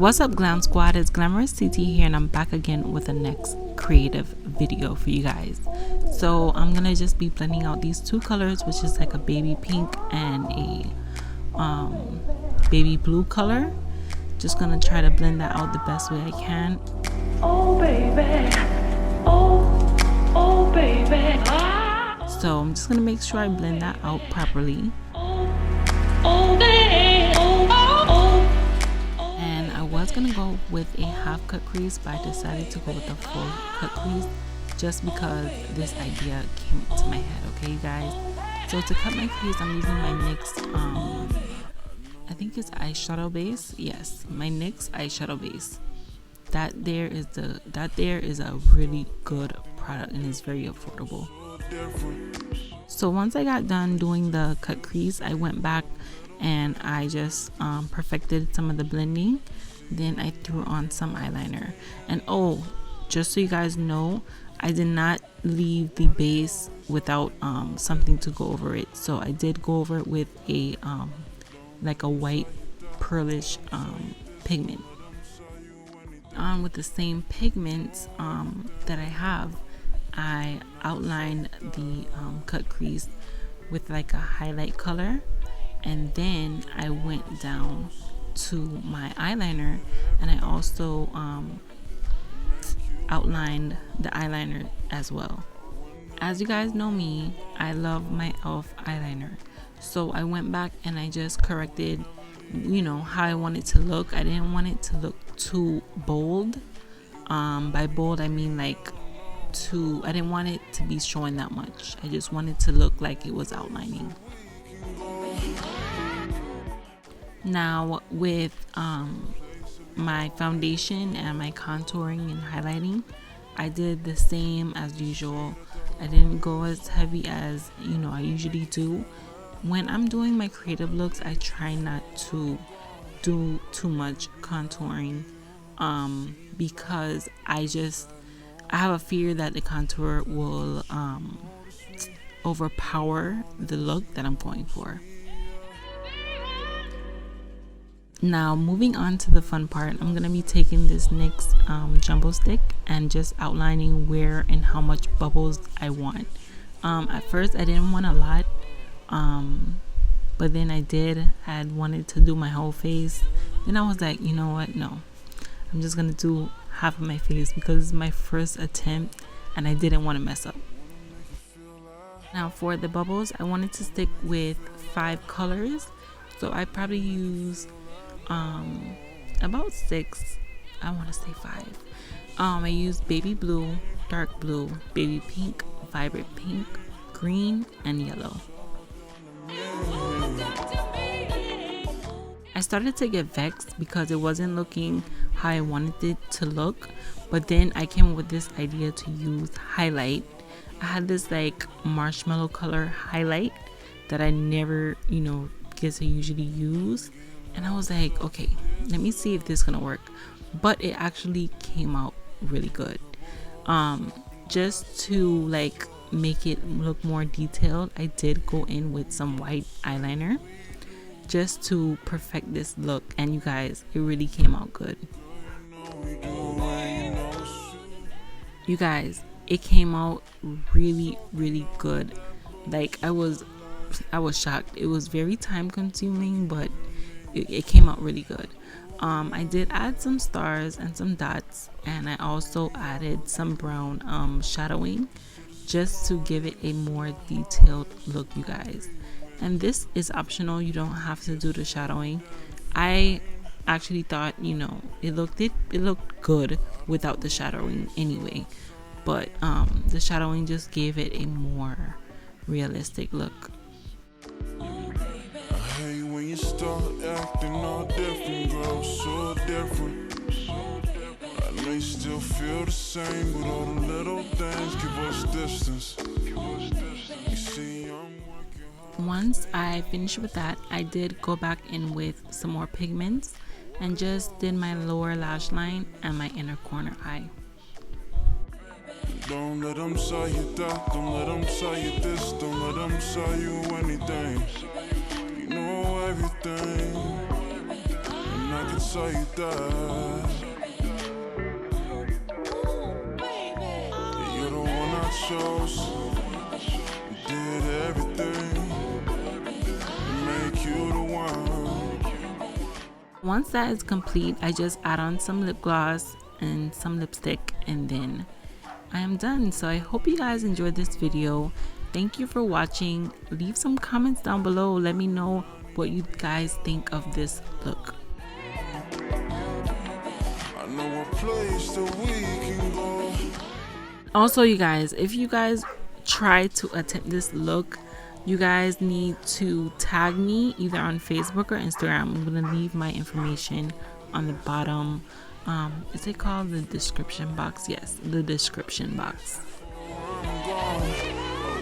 What's up, Glam Squad? It's Glamorous TT here, and I'm back again with the next creative video for you guys. So I'm gonna just be blending out these two colors, which is like a baby pink and a baby blue color. Just gonna try to blend that out the best way I can. Oh baby, oh baby. So I'm just gonna make sure I blend that out properly. Oh baby, And I was gonna go with a half cut crease, but I decided to go with a full cut crease just because this idea came into my head. Okay, you guys. So to cut my crease, I'm using my NYX I think it's eyeshadow base. Yes, my NYX eyeshadow base. That there is a really good product, and it's very affordable. So once I got done doing the cut crease, I went back and I just perfected some of the blending. Then I threw on some eyeliner. And oh, just so you guys know, I did not leave the base without something to go over it. So I did go over it with a like a white pearlish pigment. With the same pigments that I have, I outlined the cut crease with like a highlight color, and then I went down to my eyeliner and I also outlined the eyeliner as well. As you guys know me, I love my e.l.f. eyeliner. So I went back and I just corrected, you know, how I want it to look. I didn't want it to look too bold. By bold, I mean like I didn't want it to be showing that much. I just wanted to look like it was outlining. Now with my foundation and my contouring and highlighting, I did the same as usual. I didn't go as heavy as, you know, I usually do. When I'm doing my creative looks, I try not to do too much contouring because I have a fear that the contour will overpower the look that I'm going for. Now moving on to the fun part, I'm going to be taking this NYX jumbo stick and just outlining where and how much bubbles I want. At first I didn't want a lot, but then I wanted to do my whole face. Then I was like, you know what, no, I'm just going to do half of my face because it's my first attempt and I didn't want to mess up. Now for the bubbles, I wanted to stick with 5 colors, so I probably use about 6. I want to say 5. I used baby blue, dark blue, baby pink, vibrant pink, green, and yellow. I started to get vexed because it wasn't looking how I wanted it to look, but then I came up with this idea to use highlight. I had this like marshmallow color highlight that I never, you know, get to usually use, and I was like, okay, let me see if this is gonna work. But it actually came out really good. Just to like make it look more detailed, I did go in with some white eyeliner just to perfect this look, and you guys, it really came out good. You guys, it came out really good. Like I was shocked. It was very time consuming, but it came out really good. I did add some stars and some dots, and I also added some brown shadowing just to give it a more detailed look, you guys. And this is optional. You don't have to do the shadowing. I actually thought, you know, it looked good without the shadowing anyway, but the shadowing just gave it a more realistic look. When you start acting all different, girl, so different. I know you still feel the same, but all the little things give us distance. You see, I'm working. Once I finished with that, I did go back in with some more pigments and just did my lower lash line and my inner corner eye. Don't let them say you that, don't let them say you this, don't let them say you anything. You know everything, and I can tell you that. You're the one I chose. Did everything to make you the one. Once that is complete, I just add on some lip gloss and some lipstick, and then I am done. So I hope you guys enjoyed this video. Thank you for watching. Leave some comments down below. Let me know what you guys think of this look. I know a place that we can go. Also, you guys, if you guys try to attempt this look, you guys need to tag me either on Facebook or Instagram. I'm gonna leave my information on the bottom. Is it called the description box? Yes, the description box.